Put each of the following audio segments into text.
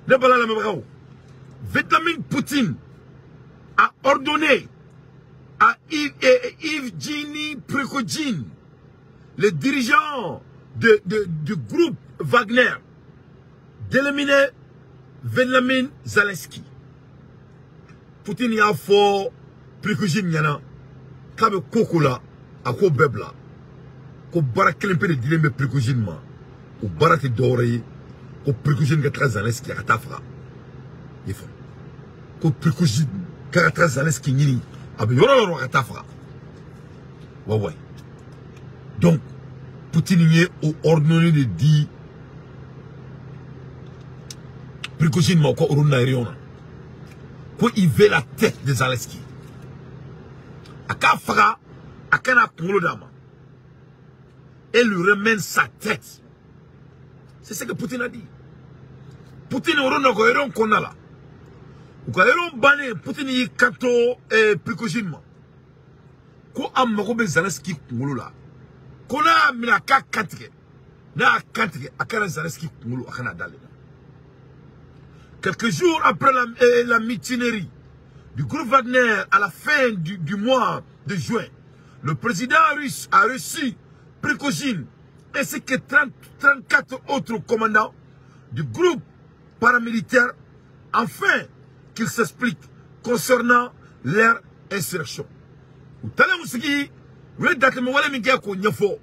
Vladimir Poutine a ordonné à Evgeny Prigojine, le dirigeant du groupe Wagner, d'éliminer Vladimir Zelensky. Poutine a fait Prigojine yana, kabe kokola, a ko bebla, ko bara kelempe de dilemme Prigojine ma, ou bara te dore, ko Prigojine gatra Zelensky a katafra. Il faut ko Prigojine gatra Zelensky nini, abe yororo katafra. Ouais. Donc, Poutine est ordonné de dire Prigojine m'a encore ordonné qu'il veut la tête de Zelensky. Akafra, Akana Kolodama. Et lui remène sa tête. C'est ce que Poutine a dit. Poutine est ordonné qu'on a là. Ou quand il banné, Poutine est kanto Prigojine ma. Ko amagobe Zelensky Kongolo là. Kona milaka kantike. Na kantike akana Zelensky Kongolo akana dale. Quelques jours après la mutinerie du groupe Wagner à la fin du mois de juin, le président russe a reçu Prigojine ainsi que 34 autres commandants du groupe paramilitaire afin qu'ils s'expliquent concernant leur insurrection. Ou talent aussi, vous êtes d'accord, wala mingia ko nyafo,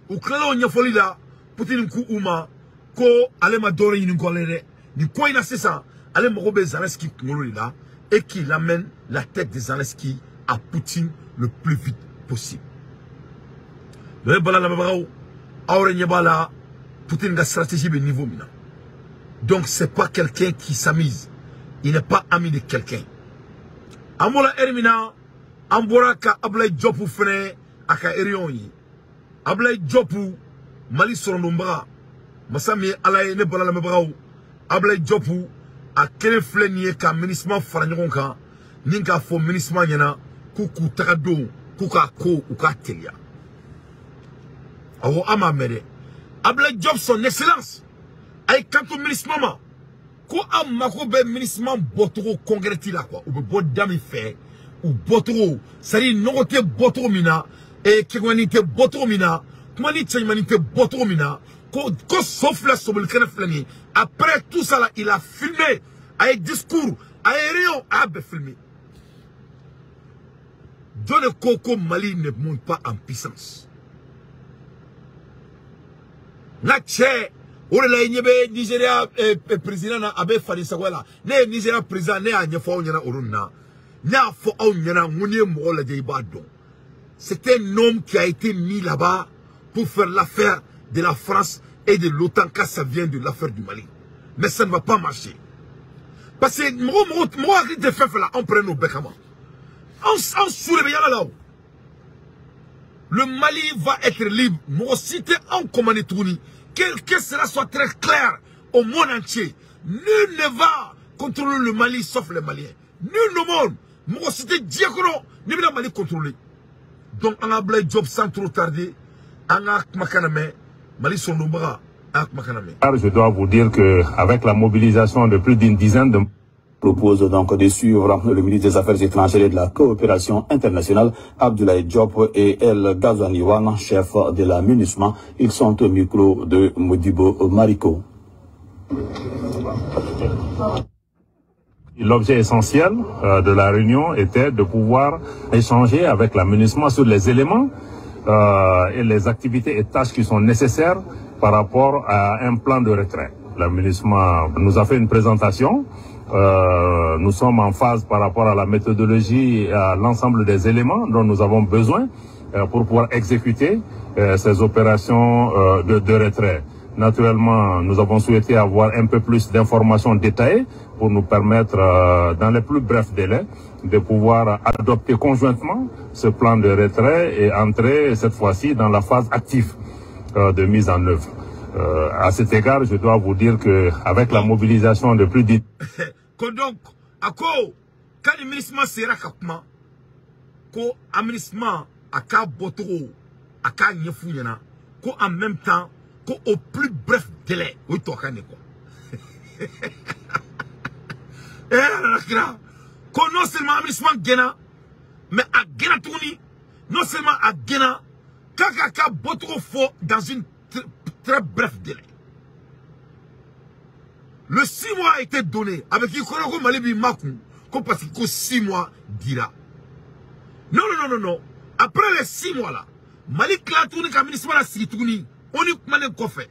ou klalo nyafo lila, Poutine ku uma, ko alema dore yin ngolere, ni ko ina sesa, alema robe Zelensky ngolo lila, et qu'il amène la tête de Zelensky à Poutine le plus vite possible. Le bala la babarao, aure nyabala, Poutine ga stratégie de niveau mina. Donc c'est pas quelqu'un qui s'amuse, il n'est pas ami de quelqu'un. Amola Ermina, Amboraka Ablay Jopu Fene aka Erionyi. Ablay Jopu Mali Sorondumba. Masami Alaye ne Balala Mebrao. Ablay Jopu a Kene Flenier ka ministre Faranjonka. Ninka fo ministre Yana. Kuku Takado. Kuka Ko Uka Telia. Awo Amamede. Ablay Job son excellence. Ay kanto ministre Mama. Ko amako be ministre Botoro congrès la quoi. Ou be bodami fait. Ou botro, c'est-à-dire nogote botro mina, et kigwanite botro mina, kumani tchaymanite botro mina, ko sauf la sobel flani. Après tout ça là, il a filmé, avec discours, aérien, a filmé. Dans le Coco Mali ne monte pas en puissance. Natche, ou le Niébé, Nigeria, président, abe Fadi Sawala, ne Nigeria président, ne a Nyafo Nyana Uruna. C'est un homme qui a été mis là-bas pour faire l'affaire de la France et de l'OTAN quand ça vient de l'affaire du Mali. Mais ça ne va pas marcher. Parce que moi, on prend nos becs à moi. On soulève là. Le Mali va être libre. Moi, si tu es en commande tourni, que cela soit très clair au monde entier. Nul ne va contrôler le Mali sauf les Maliens. Nul ne monde. Moi, si tu es diacono, ne vais pas Mali contrôler. Donc, on a blé job sans trop tarder. On a Makaname, Mali son nombre. Je dois vous dire qu'avec la mobilisation de plus d'une dizaine de... Propose donc de suivre le ministre des Affaires étrangères et de la coopération internationale, Abdoulaye Diop et El Ghazouani, chef de la MINUSMA. Ils sont au micro de Modibo Mariko. L'objet essentiel de la réunion était de pouvoir échanger avec la MINUSMA sur les éléments et les activités et tâches qui sont nécessaires par rapport à un plan de retrait. La MINUSMA nous a fait une présentation. Nous sommes en phase par rapport à la méthodologie et à l'ensemble des éléments dont nous avons besoin pour pouvoir exécuter ces opérations de retrait. Naturellement, nous avons souhaité avoir un peu plus d'informations détaillées pour nous permettre, dans les plus brefs délais, de pouvoir adopter conjointement ce plan de retrait et entrer cette fois-ci dans la phase active de mise en œuvre. À cet égard, je dois vous dire qu'avec la mobilisation de plus d'... Donc, quand le ministre sera capable, quand le ministre a botoro, a nyefounyana, en même temps, au plus bref délai, oui, toi, non seulement aménagement Gena, mais à Gena Touni, non seulement à Gena, Kaka Botro fort dans une très bref délai. Le 6 mois a été donné avec Ikoroko Malibi Makou, comme parce que 6 mois dira. Non. Après les 6 mois là, Malik la tourne comme ministre de la Sécurité, on y mané quoi fait.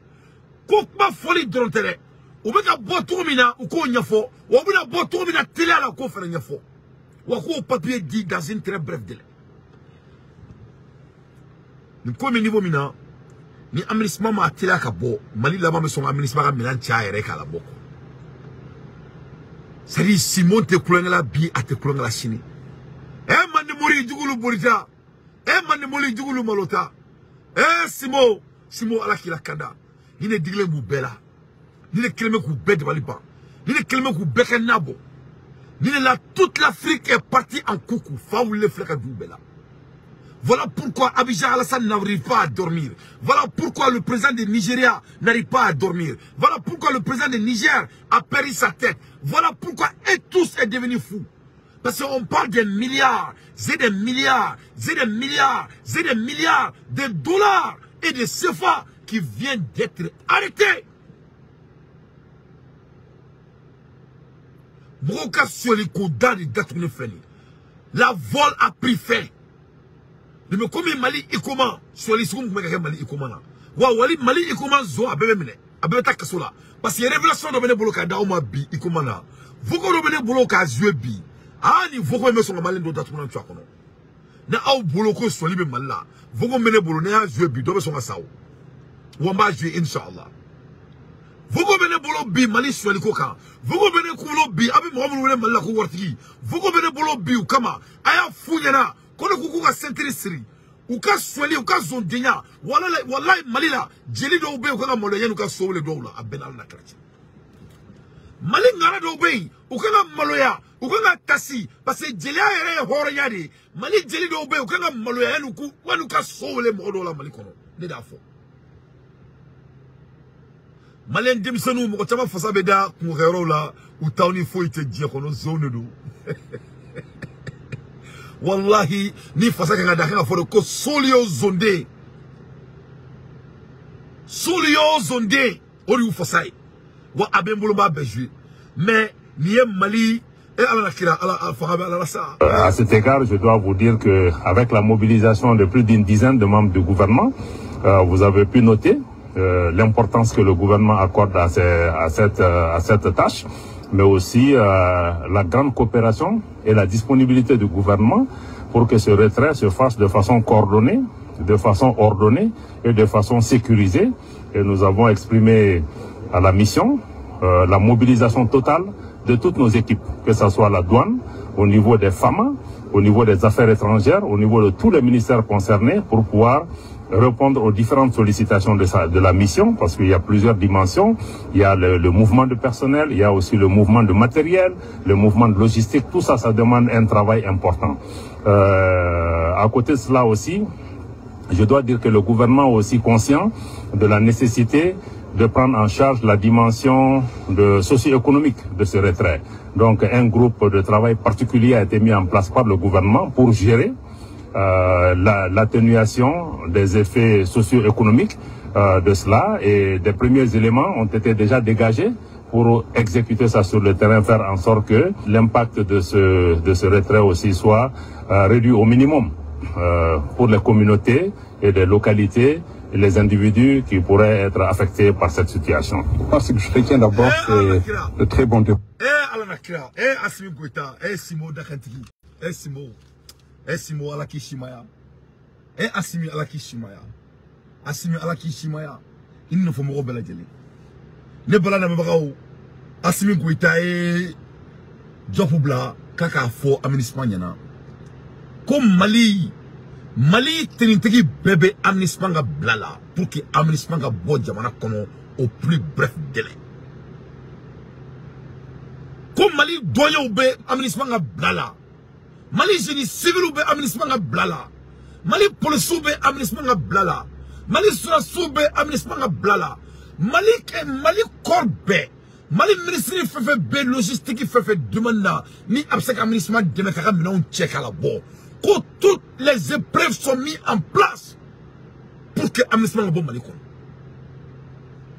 Quoi folie de l'intérêt. Ou bien boto mina ou quoi n'y fo, ou bien boto mina télé à la quoi faire n'y fo. Ou quoi papier dit dans une très bref délai. Ni quoi niveau mina, ni administration ma télé à kabo, Mali là-bas me son administration mina tia et reka la boko. C'est dit Simon te coulanga la bi à te coulanga la chine. Man ne mori dugulu borita. Man ne mori dugulu malota. Simon ala kila kanda. Ni ne digle mu bela. Ni ne kelme ku bed baliba. Ni ne kelme ku beka nabo. Ni ne la toute l'Afrique est partie en coucou. Faoul le fleka du bela. Voilà pourquoi Abidjan Alassane n'arrive pas à dormir. Voilà pourquoi le président du Nigeria n'arrive pas à dormir. Voilà pourquoi le président du Niger a perdu sa tête. Voilà pourquoi et tous est devenu fou. Parce qu'on parle des milliards, c'est des milliards, c'est des milliards, c'est des milliards de dollars et de CFA qui viennent d'être arrêtés. Broka sur les codas de Datoune Feni. La vol a pris fin. De me comme Mali et comment sur les secondes Mali et comment là. Wali Mali et comment zo a bébé mene. A bébé ta kasola. Parce que les révélations de Bene Boloka Daoma bi et comment là. Vous que Bene Boloka zue bi. Ah ni vous que me sont malin do Datoune tu akono. Na au Boloko sur libe Malla. Vous que Bene Bolo ne a zue bi do be son asao. Wamba zue inshallah. Vous que Bene Bolo bi Mali sur les coca. Vous que Bene Kulo bi abi Mohamed Malla ko wartigi. Vous que Bene Bolo bi ou kama. Aya founyana. Kono kuku ka sentiri siri u ka sweli u ka zondenya wallahi malila jeli do be u ka maloya nu ka sowle do la abenal na krati mali ngara do be u ka maloya u ka tasi parce que jeli ayere horo yadi mali jeli do be u ka maloya nu ku wanu ka sowle mo do la mali kono ne da fo malen dimsanu mo tama fasabe da ku hero la u tawni fo ite je kono zone do Wallahi, ni fasa kanga dakanga foro ko solio zonde. Solio zonde. Ori ou fasai. Wa abembolo ba bejui. Mais, ni Mali, et à cet égard, je dois vous dire que avec la mobilisation de plus d'une dizaine de membres du gouvernement, vous avez pu noter l'importance que le gouvernement accorde à cette tâche, mais aussi la grande coopération et la disponibilité du gouvernement pour que ce retrait se fasse de façon coordonnée, de façon ordonnée et de façon sécurisée. Et nous avons exprimé à la mission la mobilisation totale de toutes nos équipes, que ce soit la douane, au niveau des FAMA, au niveau des affaires étrangères, au niveau de tous les ministères concernés pour pouvoir répondre aux différentes sollicitations de la mission, parce qu'il y a plusieurs dimensions. Il y a le mouvement de personnel, il y a aussi le mouvement de matériel, le mouvement de logistique. Tout ça, ça demande un travail important. À côté de cela aussi, je dois dire que le gouvernement est aussi conscient de la nécessité de prendre en charge la dimension socio-économique de ce retrait. Donc un groupe de travail particulier a été mis en place par le gouvernement pour gérer l'atténuation des effets socio-économiques de cela, et des premiers éléments ont été déjà dégagés pour exécuter ça sur le terrain, faire en sorte que l'impact de ce retrait aussi soit réduit au minimum pour les communautés et les localités et les individus qui pourraient être affectés par cette situation. Parce que je retiens d'abord c'est de très bon débat. Simo alaki shimaya. Asimi alaki shimaya. Asimi alaki shimaya. Il ne faut me rebelle jeli. Ne bala na mbagao. Asimi kuita jopubla kaka fo administration nyana. Comme Mali teninteki bébé administration ga blala pour que administration ga bo jamana kono au plus bref délai. Comme Mali doyo be administration ga blala. Mali génie civil ou be administration blala. Mali police ou be administration blala. Mali sourasou be administration blala. Mali korbe. Mali ministre fait logistique fait demande ni absaka ministre de mekaka non check à la bon. Que toutes les épreuves sont mises en place pour que amnistie le bon Mali kon.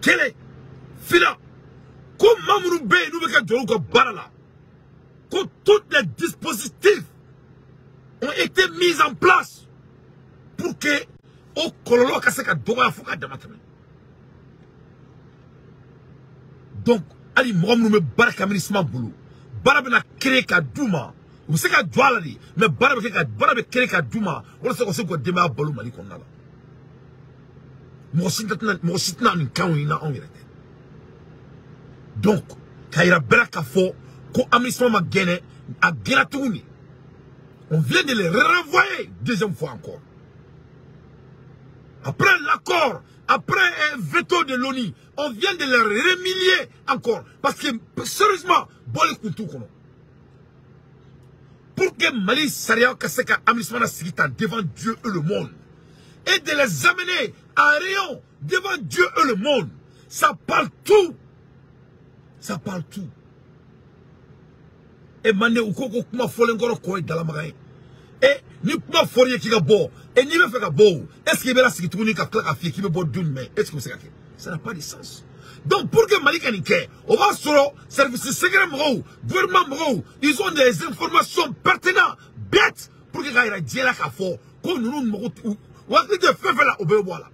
Quel est fila comment nous be nous beka jolu ko barala. Que tous les dispositifs ont été mis en place pour que au kololo kaseka doga fuka damatame. Donc ali mɔgɔ minnu bɛ baara kɛ ministre bolo baara bɛna créer ka d'u ma u bɛ se ka jɔ a la de mais baara bɛ créer ka d'u ma walasa ka se k'u ka denbaya balo Mali kɔnɔna la mɔgɔ si tɛna nin kan in na anw yɛrɛ tɛ donc k'a yira bɛɛ la k'a fɔ ko amnistie ma gɛnɛ a gɛnna tuguni on vient de les renvoyer deuxième fois encore après l'accord. Après un veto de l'ONU, on vient de les remilier encore. Parce que, sérieusement, pour que Mali Saria Kaseka Amismana Sigita devant Dieu et le monde, et de les amener en rayon devant Dieu et le monde, ça parle tout. Ça parle tout. Et Mané Oukoko Kuma Folengoro Koy Dalamaraï. Et ni kuma forie qui ga bo et ni me fait ga bo est-ce qu'il va la sikitouni ni ka klaka fi qui me bo d'une main est-ce que vous savez ça n'a pas de sens donc pour que Mali kanike on va sur service secret mro gouvernement mro ils ont des informations pertinentes bêtes pour que gaira diela ka fo ko nous mro wa de fait là au voilà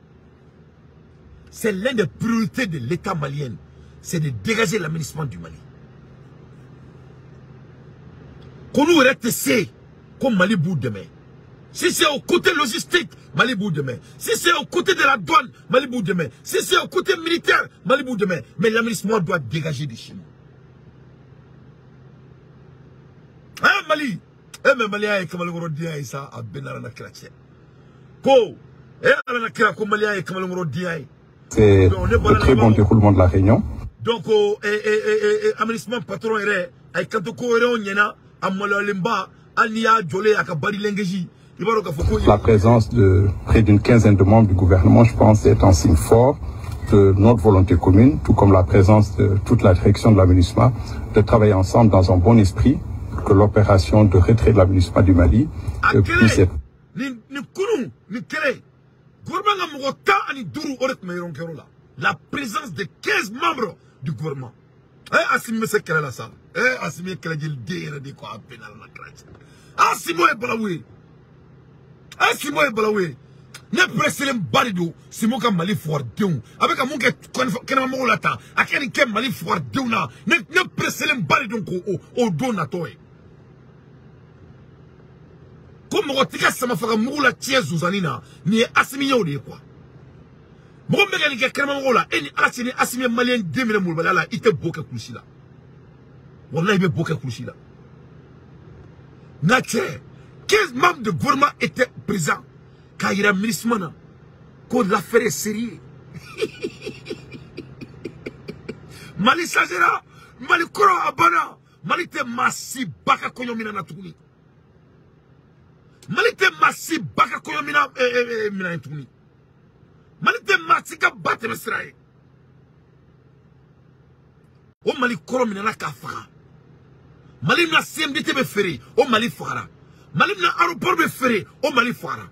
c'est l'une des priorités de l'état malien c'est de dégager l'administration du Mali qu'on nous reste c'est comme Mali bout demain. Si c'est au côté logistique, Mali bout demain. Si c'est au côté de la douane, Mali bout demain. Si c'est au côté militaire, Mali bout demain. Mais l'administration doit dégager de chez nous. Hein, Mali? Eh, mais Mali a comme le dia ça a benarana kratien. Ko, eh, la kra comme Mali a comme le dia. C'est le très bon déroulement de la réunion. Donc, administration patron est avec quand on yena amala limba. La présence de près d'une quinzaine de membres du gouvernement, je pense, est un signe fort de notre volonté commune, tout comme la présence de toute la direction de l'administration, de travailler ensemble dans un bon esprit pour que l'opération de retrait de l'administration du Mali puisse être. La présence de 15 membres du gouvernement. Assimi se kɛlɛ la sa Assimi kɛlɛjeli den yɛrɛ de ko a bɛnna la kɛlɛ Assimi ye balawu ye Assimi ye balawu ye ne preselen ba de don Simo ka Mali fugaridenw a bɛ ka mun kɛ kɛnɛmamɔgɔw la tan a kɛ nin kɛ Mali fugaridenw na ne preselen ba de don k'o don natɔ ye ko mɔgɔ tɛ ka samafaga mugu la tiɲɛ Zozani na nin ye Assimi ye o de ye quoi Mɔgɔ min bɛ ka nin kɛ kɛnɛmamɔgɔw la e ni Ala cɛ ni Assimi ye maliyɛn den minɛ molobaliya la i tɛ bo kɛ kulusi la wallahi i bɛ bo kɛ kulusi la nka cɛ 15 membres de gouvernement étaient présents k'a yira ministre na ko l'affaire est sérieux Mali changera Mali kɔrɔ a banna Mali tɛ maa si ba ka kɔɲɔ minɛ na tuguni Mali tɛ maa si ba ka kɔɲɔ minɛ tuguni Mali tɛ maa si ka ba tɛmɛ sira ye o Mali kɔrɔ minɛna k'a faga Mali na CMDT bɛ feere o Mali fagara Mali na aéroport bɛ feere o Mali fagara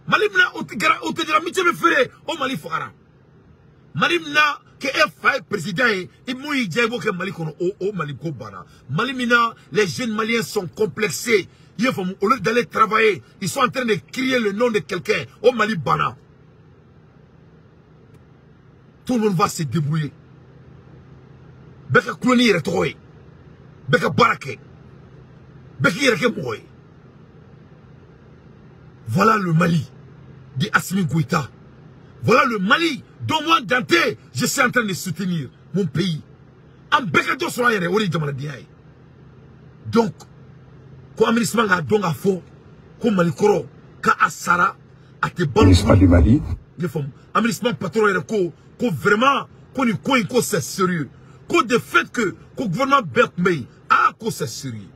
Mali na hôtel-de-la-Amitié bɛ feere o Mali fagara Mali na que e fa ye président ye i mun y'i diya i b'o kɛ Mali kɔnɔ o Mali ko banna Mali min na les jeunes maliens sont complexés i ye faamu au lieu d'aller travailler ils sont en train de crier le nom de quelqu'un o Mali banna tout le monde va se débrouiller bɛɛ ka kulon ni yɛrɛ tɔgɔ ye bɛɛ ka baara kɛ bɛɛ k'i yɛrɛ kɛ mɔgɔ ye voilà le Mali de Assimi Goïta voilà le Mali dont moi Dante je suis en train de soutenir mon pays an bɛɛ ka dɔ sɔrɔ an yɛrɛ o de ye jamanadenya ye donc ko administration k'a dɔn k'a fɔ ko Mali kɔrɔ k'a sara a tɛ balo du Mali ne faamu administration patron yɛrɛ ko vraiment ko nin ko in ko c'est sérieux ko de fait que ko gouvernement bɛɛ tun bɛ yen ko c'est sérieux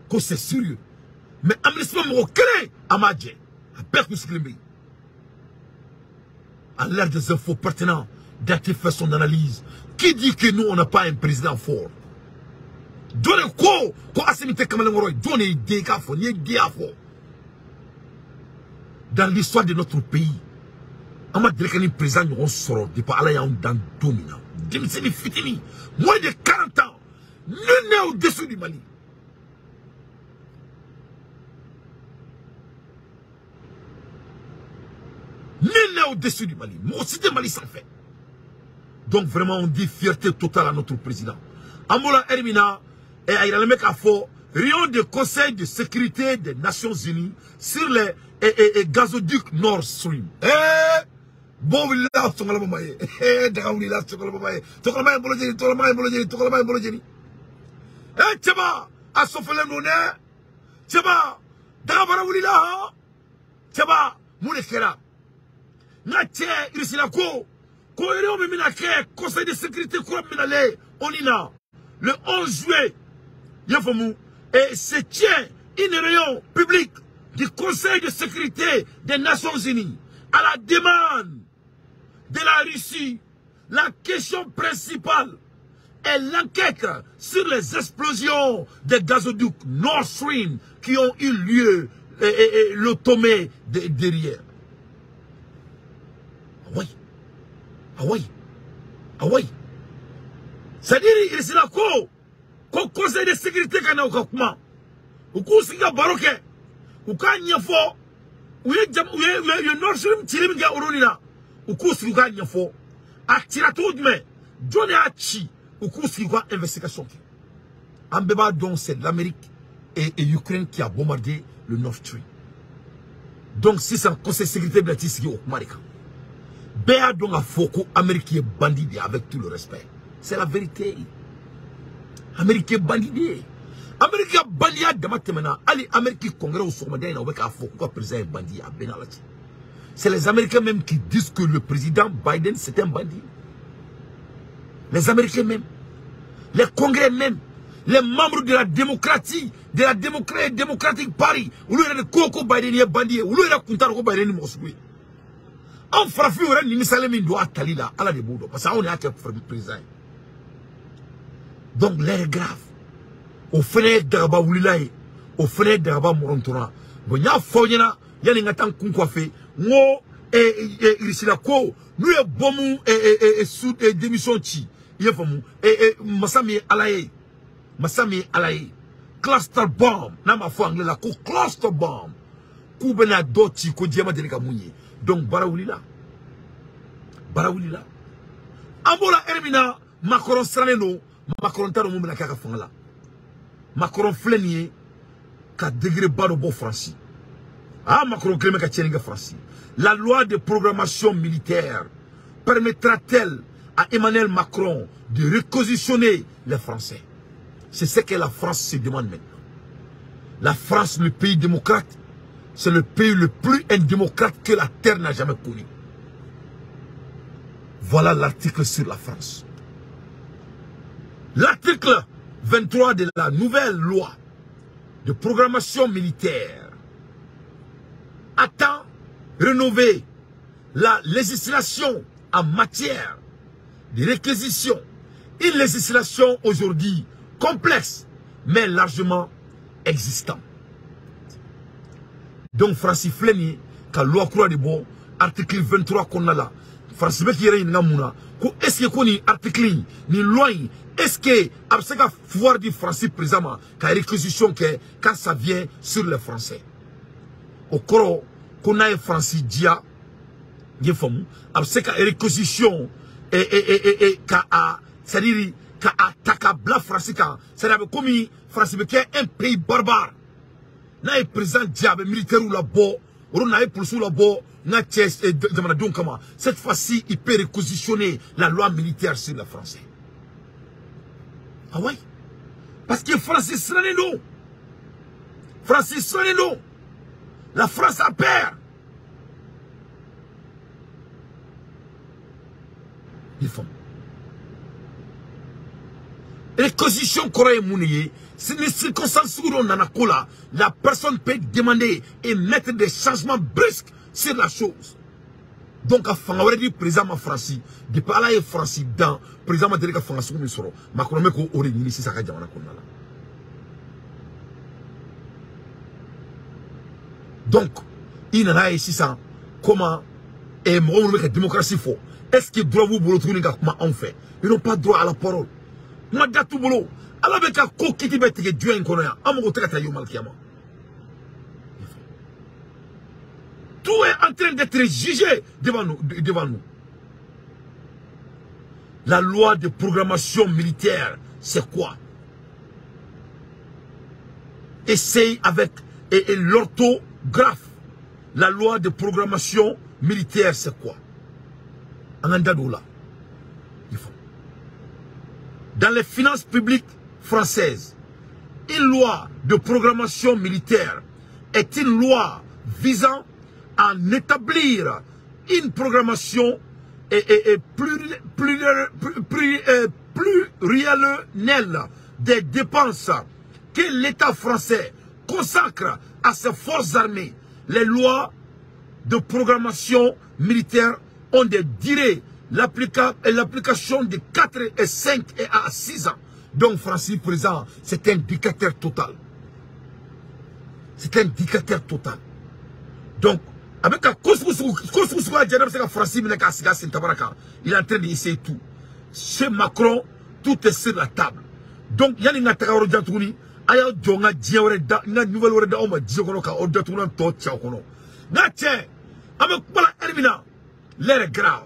ko c'est sérieux mais administration mɔgɔ kelen a m'a jɛ a bɛɛ tun sigilen bɛ yen à l'ère des infos pertinents Daté fait son analyse. Qui dit que nous, on n'a pas un président fort? Donnez quoi? Quoi Assemblée Kamalengoroy? Donnez des gars forts, des gars forts. Dans l'histoire de notre pays, on m'a dit que les présidents ont sorti depuis Alaïa dans Domina. C'est des fitini. Moins de 40 ans. Nul n'est au-dessus du Mali. Nul n'est au-dessus du Mali. Moi aussi, de Mali, ça fait. Donc, vraiment, on dit fierté totale à notre président. Amola Hermina, et il y a le mec à fort, réunion de Conseil de sécurité des Nations Unies sur les gazoducs Nord Stream. Bon, il a son galamaye. Il a son galamaye. Tokalamaye bologeni, tokalamaye bologeni, tokalamaye bologeni. Tchaba, a sofele noné. Tchaba, Dagabara Wulila. Tchaba, Moulekera. Nache, Irisinako. Koyero Minake, Conseil de sécurité Kourab Minale, Onina. Le 11 juillet, Yafamou, et se tient une réunion publique du Conseil de sécurité des Nations Unies à la demande de la Russie. La question principale est l'enquête sur les explosions des gazoducs Nord Stream qui ont eu lieu l'automé derrière. Ah oui. Ah oui. Ah oui. C'est-à-dire, il s'est là qu'au Conseil de sécurité qu'on a au Kakuma. Au Kousiga Baroque. Au Kanyafo. Où est le Nord Stream Tilimga Urunina. Au Kousiga Nyafo. A Tirato de mai. Johnny Hachi. Au Kousiga investigation. En béba, donc, c'est l'Amérique et l'Ukraine qui a bombardé le Nord Stream. Donc, si c'est un Conseil de sécurité de la au Marika. Béa donc a Foko, Amérique est bandit avec tout le respect. C'est la vérité. Amérique est bandit. Amérique est bandit à Damatemena. Allez, Amérique congrès au Somalia, avec un Foko, président bandit à Benalati. C'est les Américains même qui disent que le président Biden c'est un bandit. Les Américains même. Les congrès même. Les membres de la démocratie, de la démocratique Paris. Où il y a le Koko Biden est bandit. Où il y a le Kuntaro Biden est mosquée. En frappé, on a une salamine doit attali là, à la déboudo, parce qu'on est à président. Donc, l'air est grave. Au fenêtre d'Araba Oulilaï, au fenêtre d'Araba Morontora. Bon, il y a Foyena, il y a un temps qu'on coiffé. Moi, Irisila-ko, nous, bon, sous démission, il y a famou, Massami Alaye, Massami Alaye, cluster bomb, nama fo anglais la, cluster bomb, Koubena Doti, ko diama de l'Ekamouni. Donc, Baraoulila. Baraoulila. Ambola Hermina, Macron Straneno, Macron Taro Moumena Kakafangala. Macron Flenier, ka degré bas de beau Francis. Ah, Macron Clément Kachélinga Francis. La loi de programmation militaire permettra-t-elle à Emmanuel Macron de réquisitionner les Français? C'est ce que la France se demande maintenant. La France, le pays démocrate, c'est le pays le plus indémocrate que la terre n'a jamais connu. Voilà l'article sur la France. L'article 23 de la nouvelle loi de programmation militaire attend rénover la législation en matière de réquisition. Une législation aujourd'hui complexe, mais largement existante. Donc, Francis Flenier, quand loi croix de bon, article 23 qu'on a là, Francis Bekiré Namouna, est-ce que qu'on y article, ni loi, est-ce que, après ça, pouvoir dire Francis présentement, qu'à réquisition, quand ça vient sur les Français. Au coro, qu'on a Francis Dia, après ça, qu'à réquisition, c'est-à-dire, qu'à Takabla Francis, c'est-à-dire, comme Francis Bekiré, un pays barbare. Na est président diable militaire ou là-bas, on a pour sous là-bas, na tchès et donc comment. Cette fois-ci, il peut réquisitionner la loi militaire sur les Français. Ah ouais? Parce que Francis Straneno, la France a peur. Ils font. Réquisition Corée Mounier. Si les circonstances où on en a cola, la personne peut demander et mettre des changements brusques sur la chose. Donc a fanga wala di président ma France de parler et France dans président ma délai ka fanga sunu soro Macron me ko ori ni sisa ka jamana ko nala. Donc il n'a pas ici ça comment et moi on la démocratie faux. Est-ce que droit vous bolo tuni ka comment on fait? Ils n'ont pas droit à la parole. Ma datu bolo ala be ka ko kiti bete ke Dieu en kono ya amogo teka yo malkiama. Tout est en train d'être jugé devant nous, La loi de programmation militaire, c'est quoi? Essaye avec l'orthographe. La loi de programmation militaire, c'est quoi? Dans les finances publiques françaises, une loi de programmation militaire est une loi visant à établir une programmation pluriannuelle des dépenses que l'État français consacre à ses forces armées. Les lois de programmation militaire ont des durées, l'application de 4 et 5 et à 6 ans. Donc Francis Président, c'est un dictateur total. C'est un dictateur total. Donc, avec un il est en train d'essayer tout. Chez Macron, tout est sur la table. Donc, il y a une nouvelle l'air est grave.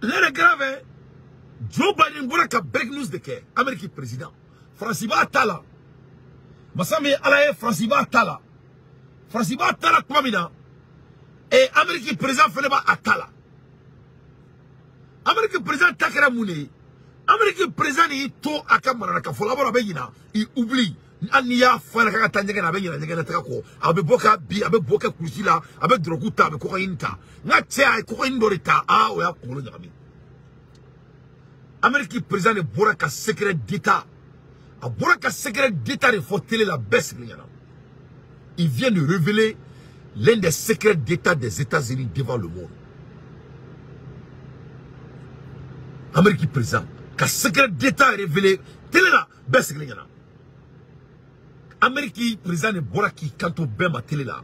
L'air est grave. Joe Biden voit qu'à break news de qu'est Amérique président. Francis va Tala. Massami Alaye Francis va Tala. Francis va Tala Kwamina. Et Amérique président Feneba Atala. Amérique président Takara Mouni. Amérique président ni to akamana ka folabora beyina. Il oublie. Ania fana ka tanyega na beyina nyega na takako. Abe boka bi abe boka kusila abe droguta abe kokainta. Na tia kokaindorita a oya kolo nyami. Amérique président de Boraka secret d'état. A Boraka secret d'état de faut télé la baisse. Il vient de révéler l'un des secrets d'état des États-Unis devant le monde. Amérique président. Ka secret d'état est révélé. Télé la baisse. Amérique président de Boraki quand on bema télé là.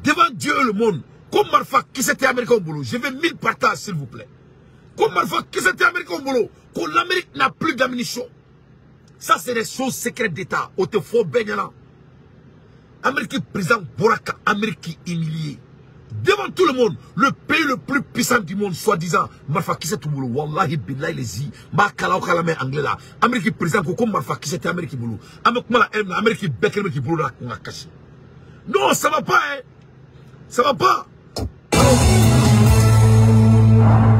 Devant Dieu et le monde. Comme Marfa qui c'était américain au boulot. Je veux 1000 partages s'il vous plaît. Comme Marfa qui c'était américain au boulot. Que l'Amérique n'a plus d'ammunition. Ça c'est des choses secrètes d'état. Au te faut benyana. Amérique président Boraka, Amérique humilié. Devant tout le monde, le pays le plus puissant du monde, soi-disant, Marfa qui c'est tout boulot. Wallahi billahi les y. Ma kala okala me anglais là. Amérique président comme Marfa qui c'était Amérique boulot. Amérique bec Amérique boulot là qu'on a caché. Non, ça va pas hein. Ça va pas.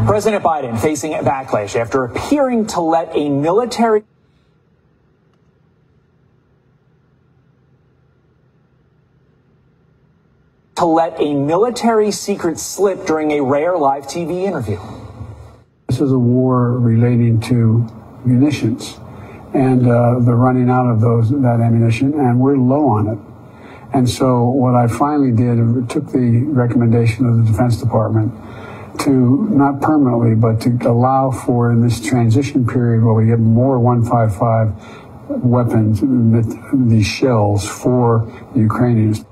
President Biden facing backlash after appearing to let a military secret slip during a rare live TV interview. This is a war relating to munitions and the running out of that ammunition, and we're low on it. And so what I finally did, took the recommendation of the Defense Department to not permanently, but to allow for in this transition period where we get more 155 weapons, these shells for the Ukrainians.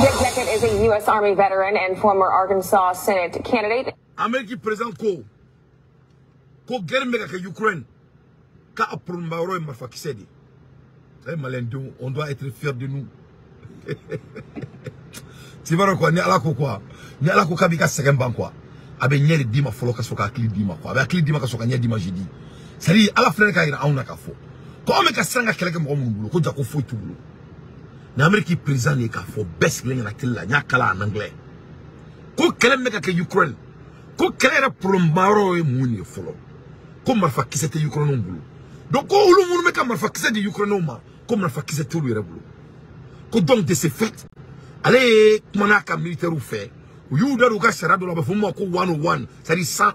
Dick Deckett is a U.S. Army veteran and former Arkansas Senate candidate. Amérique présent ko guerre mega que Ukraine ka aprumba ro marfa kisedi. Eh malendo, on doit être fier de nous. Tu vois quoi, ni ala ko quoi. Ni ala ko kabika sekemban quoi. Abe nyeri dima folo ka soka akili dima quoi. Abe akili dima ka soka nyeri dima jidi. Sari ala frère ka ira auna ka fo. Ko me ka sanga keleke mo mbulo ko jako fo tubulo. L'Amérique président n'est qu'à faire baisse les en anglais. Ko kele meka ke Ukraine. Ko kele pour mbaro e muni folo. Ko marfa ki c'était Ukraine on boulot. Donc ko ulu munu meka marfa ki c'était Ukraine on ma. Ko marfa ki c'était ulu boulot. Ko donc de ce fait, allez monaka militaire ou fait. Ou yuda ruka sera de la bafuma ko 101, ça dit 101.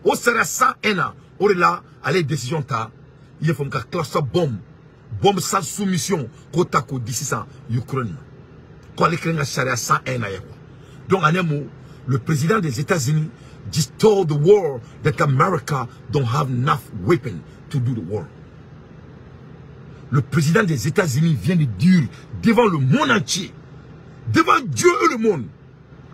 Au sera 101 ans. Au là, allez décision ta. Il faut que classe bombe. Bombe sans soumission, Kotako d'ici ça, Ukraine. Quand les créens charia 101 ans. Donc, en un mot, Le président des États-Unis just told the world that America don't have enough weapons to do the war. Le président des États-Unis vient de dire devant le monde entier, devant Dieu et le monde,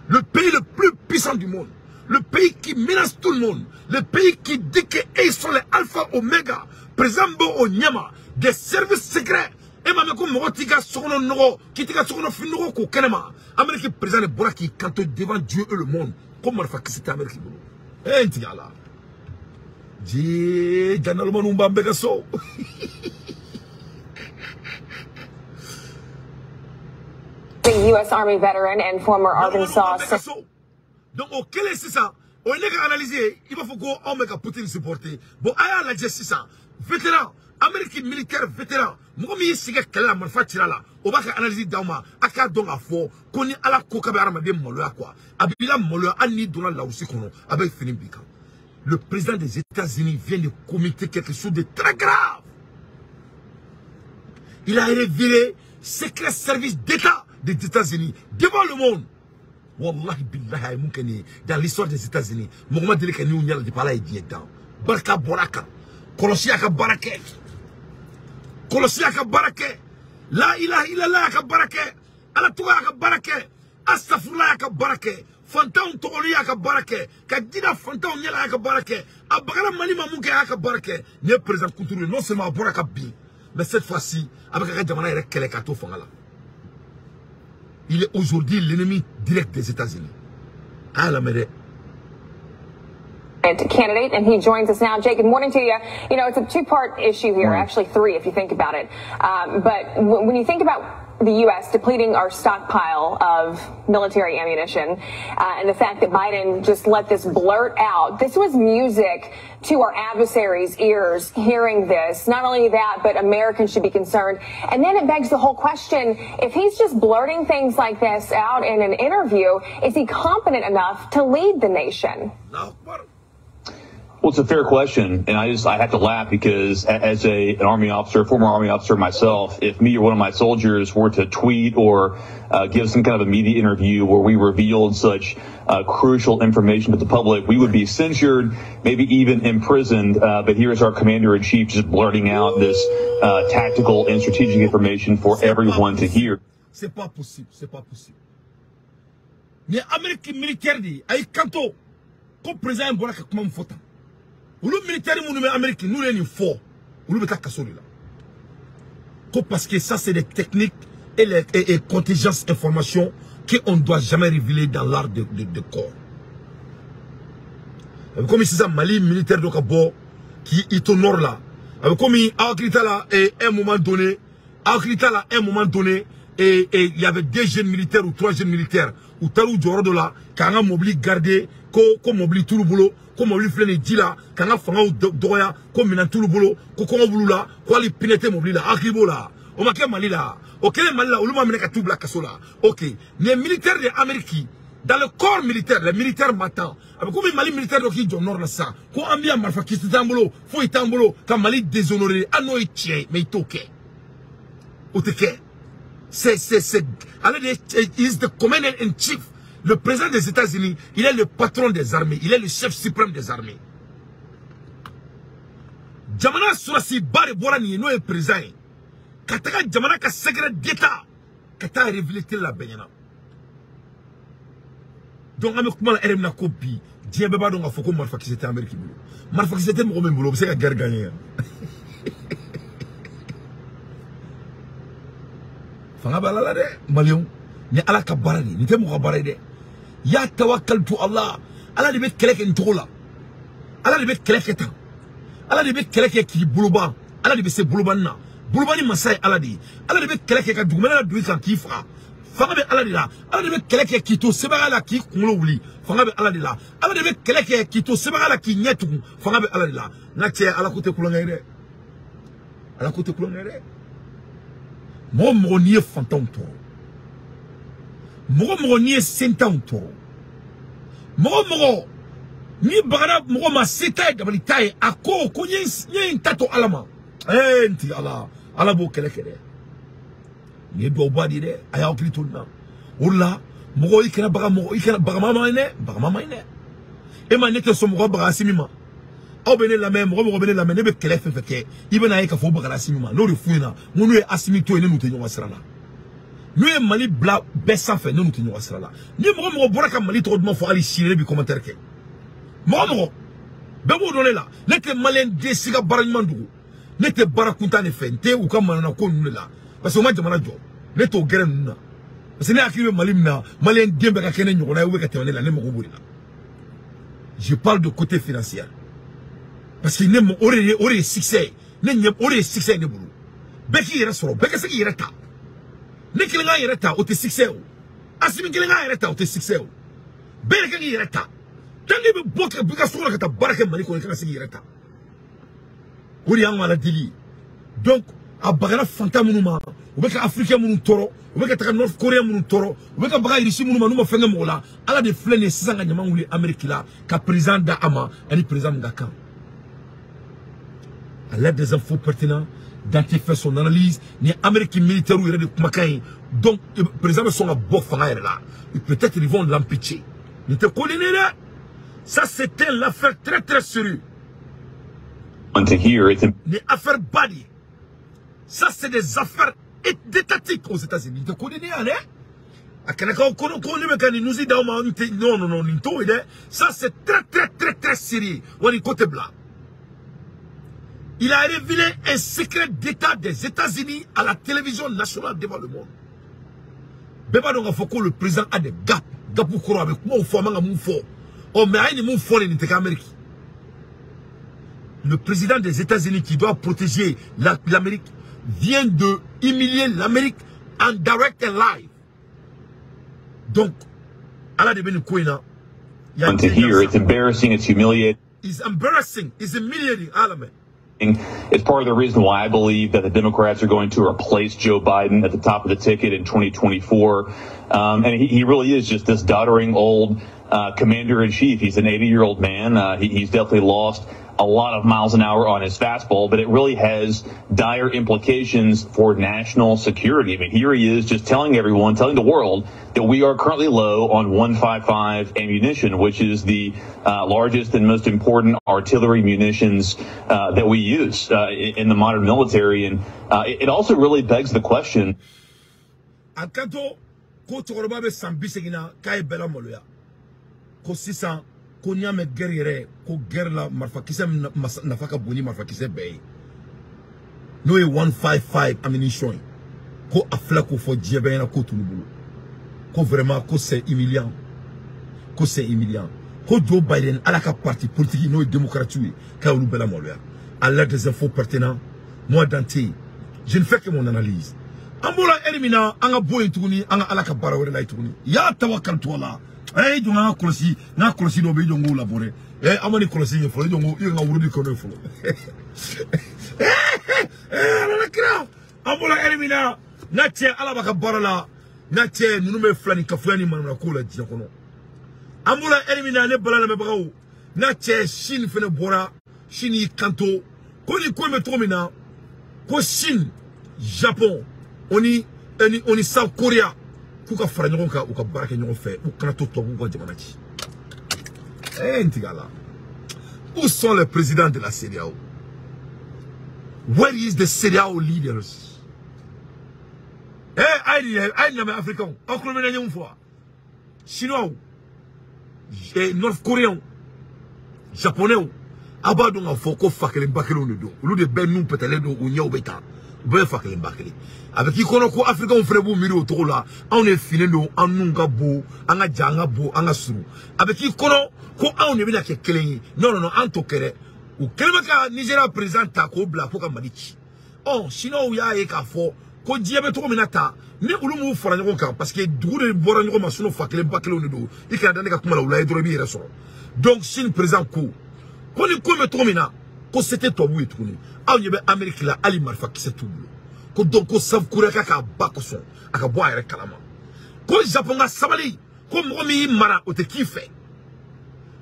le pays le plus puissant du monde, le pays qui menace tout le monde, le pays qui dit qu'ils sont les alpha oméga, présent au Nyama, des services secrets. Et ma meko mogotika sokono nogo, kitika sokono finnogo ko kenema. Amérique président de Bola qui quand devant Dieu et le monde, comme on fait que c'était Amérique. Eh ntiala. Ji janal manu mbambega so. The U.S. Army veteran and former Arkansas. Donc, quel est ça? On est analysé, il va falloir qu'on Poutine supporter. Bon, à la justice, vétéran, Américain militaire vétéran, moi, je suis là, on va analyser d'Auma, à quoi donc à fond, qu'on est à la coca de Moloa, quoi. Abila Moloa, Annie Donald là aussi, qu'on a avec Philippe Bika. Le président des États-Unis vient de commettre quelque chose de très grave. Il a révélé secret service d'État des États-Unis devant le monde. Wallahi billahi mukani dans l'histoire des États-Unis. Mohamed Dele Kani on yalla de parler dedans. Barka boraka. Kolosia ka barake. Kolosia ka barake. La ilaha illallah ka barake. Ala tuwa ka barake. Astaghfirullah ka barake. Fantaw togoli ka barake. Ka dina fantaw nyala ka barake. Abagala malima muke ka barake. Ne président Koutourou non seulement boraka bi, mais cette fois-ci avec ka jamana yere kele ka to fangala. Il est aujourd'hui l'ennemi direct des États-Unis. À la mairie. Candidate, and he joins us now. Jake, good morning to you. You know, it's a two-part issue here, actually three if you think about it. But when you think about the U.S. depleting our stockpile of military ammunition and the fact that Biden just let this blurt out, this was music to our adversaries' ears hearing this. Not only that, but Americans should be concerned. And then it begs the whole question, if he's just blurting things like this out in an interview, is he competent enough to lead the nation? No. Well, it's a fair question, and I have to laugh because as an Army officer, former Army officer myself, if me or one of my soldiers were to tweet or give some kind of a media interview where we revealed such crucial information to the public, we would be censured, maybe even imprisoned. But here's our commander-in-chief just blurting out this tactical and strategic information for everyone to hear. C'est pas possible, c'est pas possible. Mais Amérique militaire dit, ay kanto, ko président Bolaka comment fota. Le militaire américain, nous les fort. Nous les là. Parce que ça, c'est des techniques et les contingences informations qu'on ne doit jamais révéler dans l'art de corps. Comme ici, ça, Mali, militaire de Kabo, qui est au nord là. Comme il a à un moment donné, et il y avait deux jeunes militaires ou trois jeunes militaires, ou Talou Djordo là, qui a mobile gardé, comme mobile tout le boulot. Comme on lui fait les dila, quand on a fait un doya, comme il tout le boulot, qu'on a voulu là, qu'on a pénétré mobile là, akibo là, on m'a mali là, ok les mali là, on m'a mené à tout black là, ok. Les militaires d'Amérique, dans le corps militaire, les militaires m'attendent. Avec comme les mali militaires qui sont nord là ça, qu'on a mis à marfa qui s'est embolo, faut y embolo, quand Mali déshonoré, ah non il tient, mais il toque. Ok. C'est, allez, is the commander in chief. Le président des États-Unis, il est le patron des armées, il est le chef suprême des armées. Jamana Surasi Bari Borani, nous est président. Kataka Jamana ka secret d'État, Kata révélé la benyana. Donc, avec comment la RMNA copie, Diabeba donc a foko marfa qui c'était américain. Marfa qui c'était mon même boulot, c'est la guerre gagnée. Fanga balala de, Malion, ni ala kabarani, ni temo kabarani de. Ya tawakkaltu Allah. Allah de bet keleke ntola. Allah de bet keleke ta. Allah de bet keleke ki buluba. Allah de bet se bulubanna. Bulubani masai Allah de. Allah de bet keleke ka dugumela duwi kan ki fra. Fanga be Allah de la. Allah de bet keleke ki to sebaga la ki kulo wuli. Fanga be Allah de la. Allah de bet keleke ki to sebaga la ki nyetu. Fanga be Allah de la. Nache ala kote kulanga ide. Ala kote kulanga ide. Mo niye fantom to. Mogo ni sentan to. Mogo ni bagana mogo ma seta dabali tay ako ko nyen tato alama. Nti ala bo kele ni do badi de aya oklituna. Ola Mogo ikena baga mogo ikena baga mama ine. E ma nete so mogo baga simima. Au bene la même mogo bene la même ne be kele fefeke. Ibena ka fo baga simima. No refuina. Monu e asimi to ene nutenyo wasrala. Nous sommes Mali bla bessa fait nous nous là. Ni mogo bora ka Mali trop de fois aller chier bi commentaire ke. Mogo bebo donné là. N'était malin de siga baragnement dugu. N'était barakunta ne fente ou comme na ko nous là. Parce que moi jamana jo. N'était au guerre nous na. Parce que ne akiri Mali na malin dembe ka kene nyoko na ka tene là ne mogo bori là. Je parle de côté financier. Parce que ne mo ore succès. Ne nyem ore succès ne bulu. Beki ira soro, beki se ira ta. Ne kilinga yereta o te succès o asimi kilinga yereta o te succès o bere kan yereta tangi be boka bika sura kata baraka mali ko kan sigi yereta uri an wala dili donc abagala fanta munuma o beka africain munu toro o beka taka north korea munu toro o beka baga irisi munuma numa fenga mola ala de flene sisanga nyama nguli amerique la ka président da ama ani président ngaka à l'aide des infos pertinents Dante fait son analyse, ni Amérique militaire ou de Kumakai. Donc, le président son à Bofanga là. Peut-être ils vont l'empêcher. Vous te connaissez là? Ça, c'était l'affaire très très sérieuse. Les affaires body. Ça, c'est des affaires étatiques aux États-Unis. Vous te connaissez là? Non, ça, c'est très très très très sérieux. On est côté blanc. Il a révélé un secret d'État des États-Unis à la télévision nationale devant le monde. Beba donc faut que le président a des gaps. Gap pour quoi avec moi au fond mon fort. Oh mais il mon fort en Amérique. Le président des États-Unis qui doit protéger l'Amérique vient de humilier l'Amérique en direct and live. Donc à la début de Kouina. To hear, it's embarrassing, it's humiliating. It's embarrassing, it's humiliating, Alain. It's part of the reason why I believe that the Democrats are going to replace Joe Biden at the top of the ticket in 2024. And he really is just this doddering old commander-in-chief. He's an 80-year-old man. He's definitely lost a lot of miles an hour on his fastball, but it really has dire implications for national security. I mean, here he is just telling everyone, telling the world that we are currently low on 155 ammunition, which is the largest and most important artillery munitions that we use in the modern military. And it also really begs the question. Ko nyame guerriere ko guerre la marfa kise nafaka boni marfa kise bay no e 155 ammunition ko afla ko fo diebe na ko tunubulu ko vraiment ko c'est humiliant ko Joe Biden à la parti politique no démocratie ka olu bela moloya à l'aide des infos pertinents moi Dante je ne fais que mon analyse ambola elimina anga boy tuguni anga alaka barawere lay tuguni ya tawakkal to la eh jonga kolosi na kolosi do be jongo labore amani kolosi ye fo jongo ye nga wurudi ko no fo la kra ambola elimina na tie ala baka barala na tie nunu me flani ka flani man na ko la dia kono ambola elimina ne balala me bagaw na tie Chine fene bora Chine kanto ko ni ko me to mina ko Chine Japon oni South Korea kuka fara ɲɔgɔn kan u ka baara kɛ ɲɔgɔn fɛ u kana to tubabuw ka jamana ci ntigala où sont les présidents de la CEDEAO? Where is the CEDEAO leaders? Aïe n'amé africain encore le une fois chinois North Korean japonais abadou nga foko fakele bakelo ne do lu de ben nous peut-être do u nyaw beta be fakele bakele avec qui kono ko africain on frère bu miri o to la on est fini do anunga bo anga janga bo anga suru avec qui kono ko on est bina ke kelen non en to kere ou kelma ka Nigeria président ko bla ko ka maliki oh sinon ya e ka fo ko diebe to minata ne ulu mu fara nyon kan parce que dugu de bora nyon masuno fakele bakele on do ikada ka kuma la ulay do bi reso donc sin président ko ni ko me to mina ko c'était to bu etuni aw nyebe Amerique la ali marfa ki se tubu ko donc ko sav kureka ka bakoso aka bo ayre kalama ko Japon ga sabali ko mo mi mara o te kife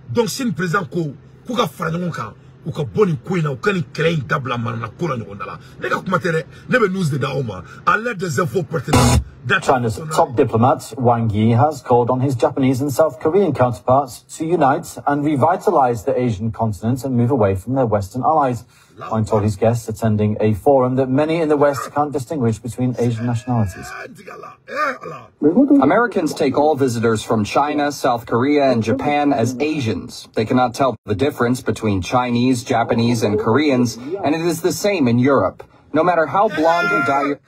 donc sin président ko ka fara nyon kan ou ka boni koina ou kani klein dabla manana kura nyondala nega kumatere nebe news de daoma à l'aide des infos pertinentes. China's top diplomat Wang Yi has called on his Japanese and South Korean counterparts to unite and revitalize the Asian continent and move away from their Western allies. Wang told his guests attending a forum that many in the West can't distinguish between Asian nationalities. Americans take all visitors from China, South Korea, and Japan as Asians. They cannot tell the difference between Chinese, Japanese, and Koreans, and it is the same in Europe. No matter how blonde you dye your...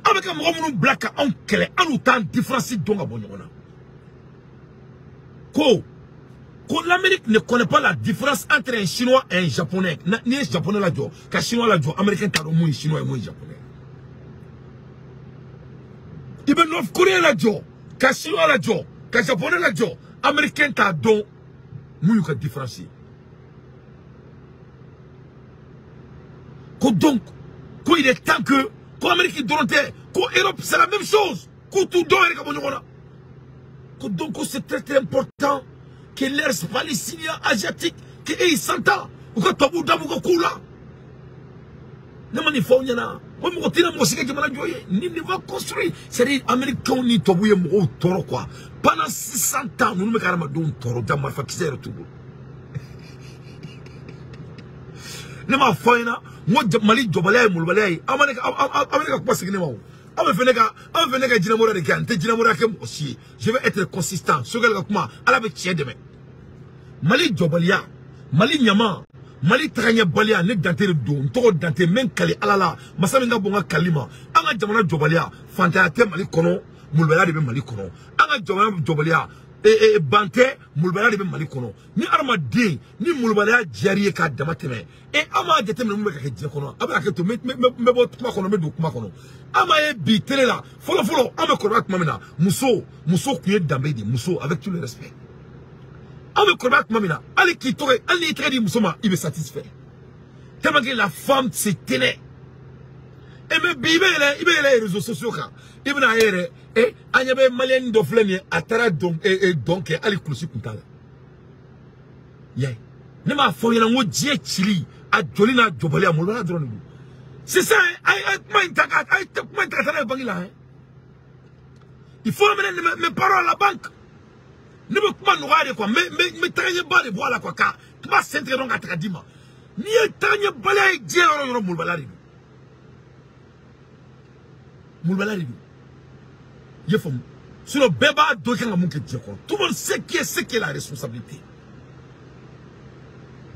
avec un moment black en clé en autant différence donc à bonhomona ko l'Amérique ne connaît pas la différence entre un chinois et un japonais ni un japonais la jo ka chinois la jo américain ta moins chinois et moins japonais ibn North Korea la jo ka chinois la jo ka japonais la jo américain ta don moins ka différence ko donc ko il est temps que ko Amérique Dorothée, ko Europe, c'est la même chose. Ko tout don ko donc c'est très important que l'air palestinien asiatique que ils s'entendent. Ko tabu dabu ko kula. Ne mani fawnyana. Ko mo tina mo sike jama joye. Ni va construire. C'est américain ni tabu ye mo toro quoi. Pendant 600 ans nous me karama don toro jama fa kisere tout. Ne ma fawna moi Mali Jobalay Mulbalay Amerika quoi c'est que non Avenega Jinamora de Gan Jinamora aussi je vais être consistant ce que comment à la bête demain Mali Jobalia Mali Nyama Mali Tranya Balia nek danté don to danté men kali alala masaminga bonga kalima anga jamana Jobalia fanta te Mali kono Mulbala de Mali kono anga jamana Jobalia Bante Mulbala de Mali kono ni armade ni Mulbala jariye ka damateme ama jete me ka je kono abara ke to me bo kuma kono me do kuma kono ama e bi tele la folo ama ko rat mamina muso kuye dambe di muso avec tout le respect ama ko rat mamina ali ki to ali tradi muso ma il est satisfait tellement que la femme se tenait et me bibele ibele réseaux sociaux ka ibna yere anyabe malien do fleni atara donc donc ali kulusi kuntala yay ne ma fo yana ngo je chili a jolina jobali amulana drone c'est ça il faut amener mes parents à la banque ne me pas noir quoi mais tanye bale voilà quoi ka ma centre donc atradima ni tanye bale jero mulbalari il faut sur le bébé dokan mon que dire tout le monde sait qui est la responsabilité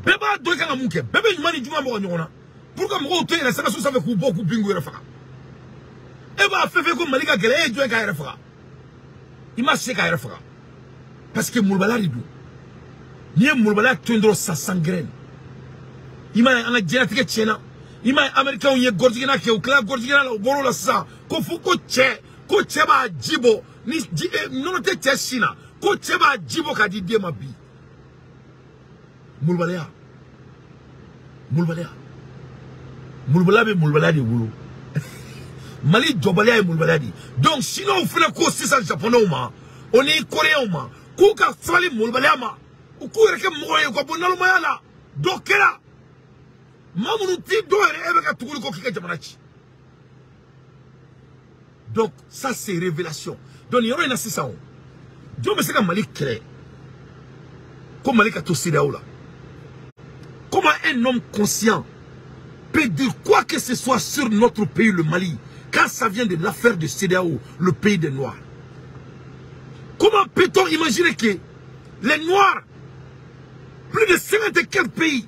bébé dokan mon que bébé mani juma mo nyona pourquoi mo to ina saka so sa ku boku bingu refa e ba fefe ko malika gele e jo ka refa ima se ka refa parce que mulbalari du ni mulbala tundro sa sangren ima anga jenatique chena ima americain ye gordigina ke o kla gordigina la boro la sa ko fu ko che ba jibo ni non te che china ko che ba jibo ka di de ma bi mulbalaya mulbaladi wulu Mali Jobalia et mulbaladi donc sinon on fait ko sisa japonais ma on est coréen ma ko ka fali mulbalaya ma ou ko reke moye ko bonalo mayala dokela mamunu ti do ebe ka tukuli ko kika jamanachi. Donc ça c'est révélation donc il y aura une assistance Dieu me sait que Mali crée comme Mali ka to sidaoula. Comment un homme conscient peut dire quoi que ce soit sur notre pays, le Mali, quand ça vient de l'affaire de CEDEAO, le pays des Noirs? Comment peut-on imaginer que les Noirs, plus de 50 et quelques pays,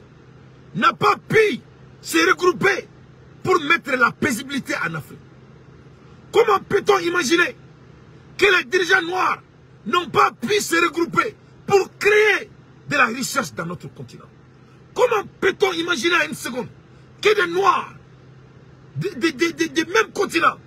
n'ont pas pu se regrouper pour mettre la paisibilité en Afrique? Comment peut-on imaginer que les dirigeants noirs n'ont pas pu se regrouper pour créer de la richesse dans notre continent? Comment peut-on imaginer à une seconde que des Noirs des mêmes continents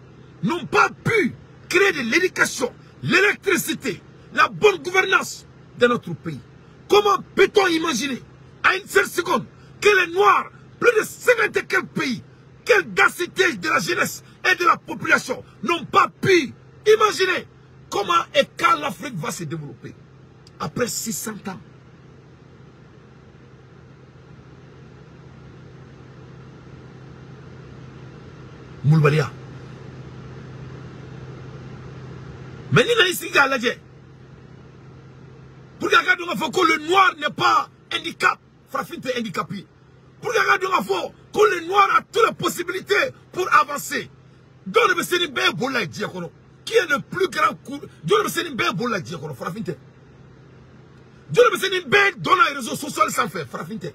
n'ont pas pu créer de l'éducation, l'électricité, la bonne gouvernance de notre pays. Comment peut-on imaginer à une seule seconde que les Noirs, plus de 50 et quelques pays, quelle densité de la jeunesse et de la population n'ont pas pu imaginer comment et quand l'Afrique va se développer après 600 ans. Moulbalia. Mais il y a ici pour que le noir n'est pas handicap, Frafinte est handicapé. Pour que le noir a toutes les possibilités pour avancer. Qui est le plus grand coup? Frafinte. Donne les réseaux sociaux sans faire, Frafinte.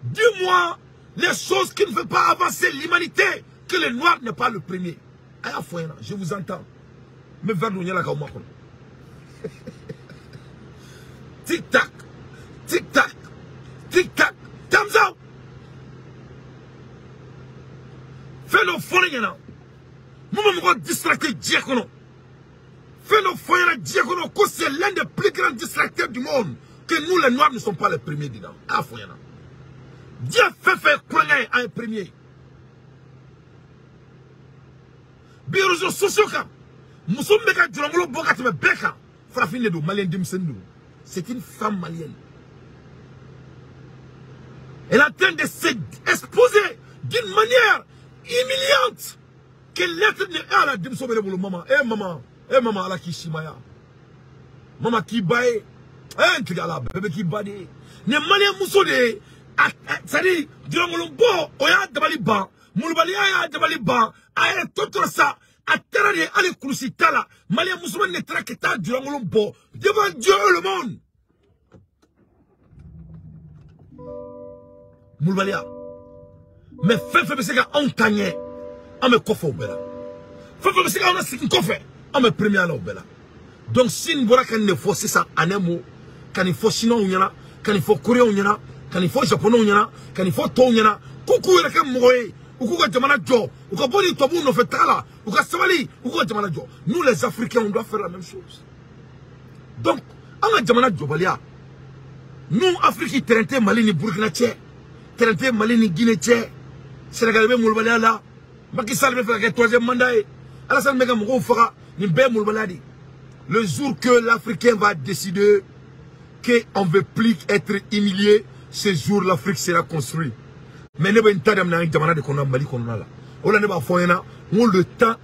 Dis-moi les choses qui ne font pas avancer l'humanité, que le noir n'est pas le premier. Je vous entends. Mais vers nous, il y a la gamme. Tic-tac, tic-tac, tic-tac, thumbs up. Fais nos foyers là. Nous me distracter Diakono. Fais nos foyers là Diakono, que c'est l'un des plus grands distracteurs du monde. Que nous les noirs ne sommes pas les premiers dedans. À foyer là. Dieu fait quoi à un premier. Birozo sociaux quand. Moussoumbeka Djurangolo Bokatime Beka. Frafine de Malien Dimsendou. C'est une femme malienne. Elle est en train de s'exposer d'une manière humiliante. Que l'être n'est à la Dimsobele pour le maman. Maman, à la Kishimaya. Maman qui baille. Tigala, bébé qui baille. Les Maliens Moussode. C'est-à-dire, Djurangolo Bo, Oya Dabaliban, Moulbalia Dabaliban, Aye Totrosa. A terre de aller crucitala, Malien musulman ne traqueta du Langolombo, devant Dieu et le monde. Moulbalia. Mais fais que on gagne, on me coffre au bela. Fais que on a ce coffre, on me premier à l'eau bela. Donc si nous voulons qu'il faut c'est ça, en un mot, quand il faut sinon on y en a, quand il faut coréen on y en a, quand il faut japonais on y en a, quand il faut tout on y en a, coucou il y a qu'un mourir. Nous les Africains on doit faire la même chose. Donc nous Afrique Trente Mali Burkina Trente Mali Guinée Sénégal Moulbalia là Macky Sall veut faire le troisième mandat. Alassane Mega Mougo fera le jour que l'Africain va décider qu'on ne veut plus être humilié, ce jour l'Afrique sera construite. Mais le temps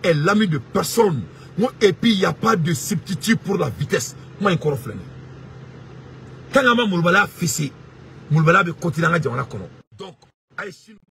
est l'ami de personne. Et puis il n'y a pas de substitut pour la vitesse. Moi, il y a un Moulbala fessé. Moulbala continue à dire. Donc,